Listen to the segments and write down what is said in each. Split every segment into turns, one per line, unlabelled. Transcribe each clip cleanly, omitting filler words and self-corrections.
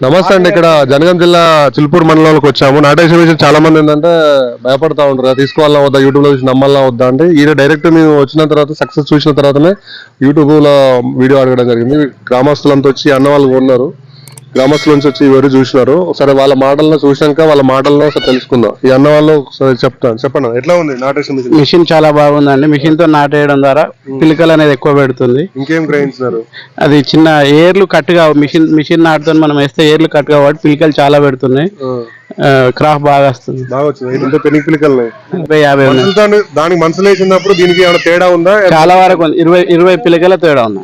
నమస్తే అండి. ఇక్కడ జనగాం జిల్లా చిల్పూర్ మండలంలోకి వచ్చాము. నాటేషన్ విషయం చాలా మంది ఏంటంటే భయపడతా ఉంటారు, తీసుకోవాలా వద్దా, యూట్యూబ్ లో చూసి నమ్మాలా వద్దా అంటే ఈయన డైరెక్ట్ మేము వచ్చిన తర్వాత సక్సెస్ చూసిన తర్వాతనే యూట్యూబ్ లో వీడియో అడగడం జరిగింది. గ్రామస్తులంతా వచ్చి అన్న వాళ్ళు ఉన్నారు, గ్రామస్తుల నుంచి వచ్చి ఎవరు చూసినారు. ఒకసారి వాళ్ళ మాటల్లో చూసినాక వాళ్ళ మాటల్లో ఒకసారి తెలుసుకుందాం. ఈ అన్న వాళ్ళు ఒకసారి చెప్పండి ఎట్లా ఉంది నాటేషన్
మిషన్? చాలా బాగుందండి. మిషన్ తో నాటేయడం ద్వారా పిలికలు అనేది ఎక్కువ పెడుతుంది.
ఇంకేం గ్రహించినారు?
అది చిన్న ఏర్లు కట్టుగా మిషన్ నాటుతో మనం వేస్తే ఏర్లు కట్టు కాబట్టి పిలికలు చాలా పెడుతున్నాయి. క్రాఫ్ బాగా వస్తుంది.
దానికి మనసులు వేసినప్పుడు దీనికి ఏమైనా తేడా ఉందా?
చాలా వరకు 20 పిలికల తేడా ఉంది.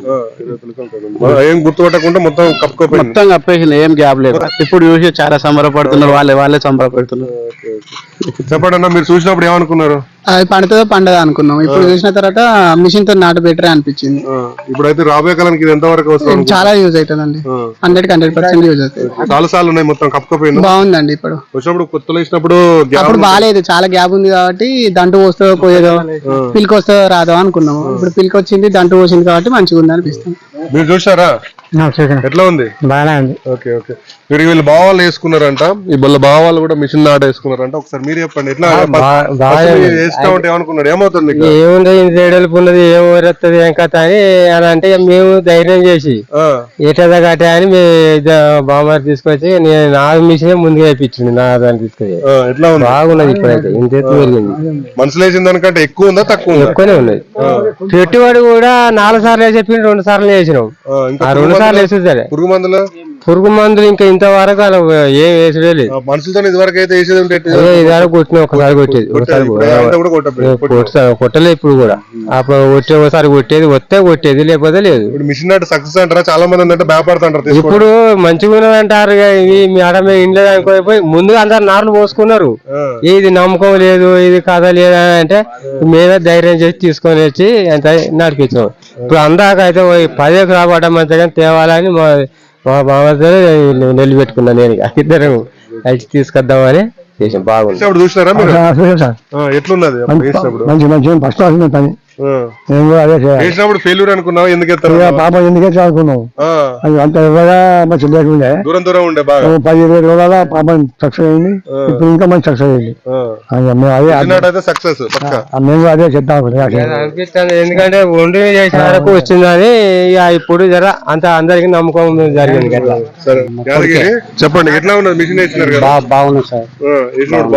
ఏం గుర్తుపట్టకుండా మొత్తం
కప్పేసింది, ఏం గ్యాప్ లేదు. ఇప్పుడు చూసి చాలా సంబరపడుతున్నారు, వాళ్ళే సంబరపడుతున్నారు.
చెప్పండి అన్న, మీరు చూసినప్పుడు ఏమనుకున్నారు?
అది పండుతుందో పండదో అనుకున్నాం. ఇప్పుడు చూసిన తర్వాత మిషన్ తో నాటు బెటర్ అనిపించింది.
ఇప్పుడైతే రాబోయే కాలానికి ఇది ఎంత వరకు వస్తుంది?
చాలా యూజ్ అవుతుందండి. 100% యూజ్ అవుతుంది.
చాలా సార్లు ఉన్నాయి, మొత్తం కప్పుకపోయింది.
బాగుందండి. ఇప్పుడు
వచ్చినప్పుడు కొత్తలో వేసినప్పుడు
అప్పుడు బాగాలేదు, చాలా గ్యాప్ ఉంది కాబట్టి దంటు పోస్తో పోయేదో, పిల్కి వస్తుందో రాదో అనుకున్నాము. ఇప్పుడు పిల్కి వచ్చింది, దంటు పోసింది కాబట్టి మంచిగా ఉంది అనిపిస్తుంది.
మీరు చూసారా? ఎట్లా ఉంది?
బాగానే ఉంది.
Okay okay. మీరు వీళ్ళు బావాళ్ళు వేసుకున్నారంట, ఈ బొల్ల బావాళ్ళు కూడా మిషన్ నాట వేసుకున్నారంట. ఒకసారి మీరు చెప్పండి ఎట్లా వేస్తా ఉంటే ఏమనుకున్నారు? ఏమవుతుంది?
ఏముంది రేడలుపున్నది, ఏం ఊరెత్తది, ఏం కథ అని అలా అంటే మేము ధైర్యం చేసి ఎటదా కట్టే అని బామారి తీసుకొచ్చి నేను నా మిషన్ ముందుగా వేయించింది. నా దాన్ని తీసుకొచ్చి
ఎట్లా ఉంది?
బాగున్నది. ఇప్పుడైతే ఇంత పెరిగింది.
మనసులో వేసిన దానికంటే ఎక్కువ ఉందా తక్కువ?
ఎక్కువనే ఉన్నది. పెట్టుబడి కూడా 4 సార్లు వేసి 2 సార్లు వేసినాం. 2 సార్లు వేసి సరే. పురుగు మందులు ఇంకా ఇంతవరకు ఏం వేసడే లేదు.
మనుషులతో ఇదివరకు అయితే
ఇదివరకు కొట్టిన ఒకసారి కొట్టేది, కొట్టలేదు. ఇప్పుడు కూడా అప్పుడు ఒకసారి కొట్టేది, వస్తే కొట్టేది, లేకపోతే లేదు.
మిషన్ నాటు సక్సెస్ అంటారా? చాలా మంది అంటే భయపడుతుంటారు.
ఇప్పుడు మంచిగా ఉన్నది అంటారు. మీ ఆడమే ఇంట్లో అనుకోపోయి ముందుగా అందరు నార్లు పోసుకున్నారు. ఇది నమ్మకం లేదు, ఇది కథ లేదు అని అంటే మేమే ధైర్యం చేసి తీసుకొని వచ్చి ఎంత నడిపించాం. ఇప్పుడు అందాక అయితే 10 రాబడ్డ మంచిగా తేవాలని మా బామతో నిలబెట్టుకున్నా. నేను ఇద్దరం కలిసి తీసుకొద్దామని చేసాం. బాగుంది.
చూసినారా? ఎట్లున్నది? వేసినప్పుడు ఫెయిల్యూర్ అనుకున్నావు? ఎందుకు
పాపం ఎందుకు అనుకున్నావు? అంత లేకుండే,
దూరం దూరం ఉండే.
10-20 రోజుల పాపం సక్సెస్ అయింది. ఇప్పుడు ఇంకా మంచి సక్సెస్ అయింది.
సక్సెస్
మేము అదే చెప్తాము
అనిపిస్తుంది. ఎందుకంటే ఒంటి చేసిన వరకు వచ్చిందని ఇప్పుడు జర అంత అందరికి నమ్మకం జరిగింది.
చెప్పండి ఎట్లా ఉన్నది? మిషన్ వేసినారు.
బాగుంది సార్.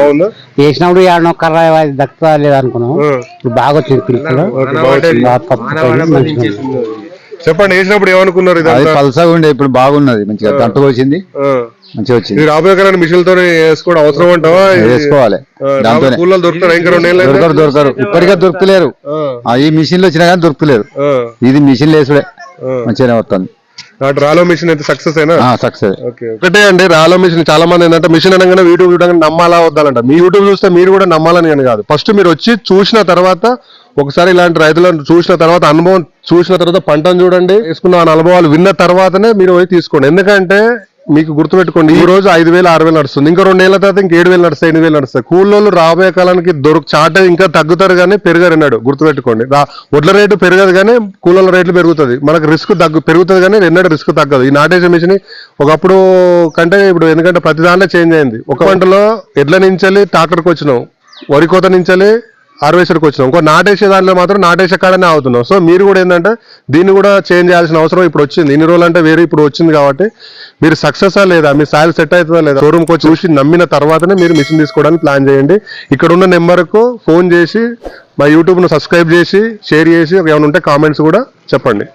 బాగుందా?
వేసినప్పుడు ఏడనొక్కర దక్కుతా లేదు అనుకున్నాం. ఇప్పుడు బాగా వచ్చింది పిల్లలు.
చెప్పండి వేసినప్పుడు ఏమనుకున్నారు?
పల్సగా ఉండే, ఇప్పుడు బాగున్నది. మంచిగా దంటు వచ్చింది, మంచిగా వచ్చింది.
రాబోయే కాలం మిషన్ తో వేసుకోవడం అవసరం అంటావా?
వేసుకోవాలి. దొరకరు, ఇప్పటికే దొరుకుతలేరు. ఈ మిషన్ లో వచ్చినా కానీ దొరుకుతలేరు. ఇది మిషన్ వేసుడే మంచిగానే వస్తుంది.
రాలో మిషన్ అయితే సక్సెస్ అయినా?
సక్సెస్.
ఒకటే అండి, రాలో మిషన్ చాలా మంది ఏంటంటే మిషన్ అనగానే యూట్యూబ్ చూడగానే నమ్మాలా వద్దాలంట. మీ యూట్యూబ్ చూస్తే మీరు కూడా నమ్మాలని అని కాదు. ఫస్ట్ మీరు వచ్చి చూసిన తర్వాత, ఒకసారి ఇలాంటి రైతులను చూసిన తర్వాత, అనుభవం చూసిన తర్వాత, పంటను చూడండి, వేసుకున్న అనుభవాలు విన్న తర్వాతనే మీరు పోయి తీసుకోండి. ఎందుకంటే మీకు గుర్తుపెట్టుకోండి, ఈ రోజు 5,000-6,000 నడుస్తుంది. ఇంకా 2 ఏళ్ల తర్వాత ఇంక 7,000 నడుస్తాయి, 8,000 నడుస్తాయి. కూలోళ్ళు రాబోయే కాలానికి చాట ఇంకా తగ్గుతారు కానీ పెరగరు అన్నాడు. గుర్తుపెట్టుకోండి, వడ్ల రేటు పెరగదు కానీ కూలోళ్ళ రేట్లు పెరుగుతుంది. మనకు రిస్క్ పెరుగుతుంది కానీ ఎన్నడూ రిస్క్ తగ్గదు. ఈ నాటేసే మిషన్ ఒకప్పుడు కంటే ఇప్పుడు, ఎందుకంటే ప్రతి దాంట్లో చేంజ్ అయింది. ఒక పంటలో ఎడ్ల నుంచి ట్రాక్టర్కి వచ్చినాం, వరి కోత నుంచి హార్వెస్టర్కి వచ్చినాం. ఇంకో నాటేసే దాంట్లో మాత్రం నాటేసే కాడనే అవుతున్నాం. సో మీరు కూడా ఏంటంటే దీన్ని కూడా చేంజ్ చేయాల్సిన అవసరం ఇప్పుడు వచ్చింది. ఇన్ని రోజులు అంటే వేరే, ఇప్పుడు వచ్చింది కాబట్టి మీరు సక్సెసా లేదా, మీ సాయిల్ సెట్ అవుతుందా లేదా, షోరూమ్కి వచ్చి చూసి నమ్మిన తర్వాతనే మీరు మిషన్ తీసుకోవడానికి ప్లాన్ చేయండి. ఇక్కడ ఉన్న నెంబర్కు ఫోన్ చేసి మా యూట్యూబ్ను సబ్స్క్రైబ్ చేసి, షేర్ చేసి, ఏమైనా ఉంటే కామెంట్స్ కూడా చెప్పండి.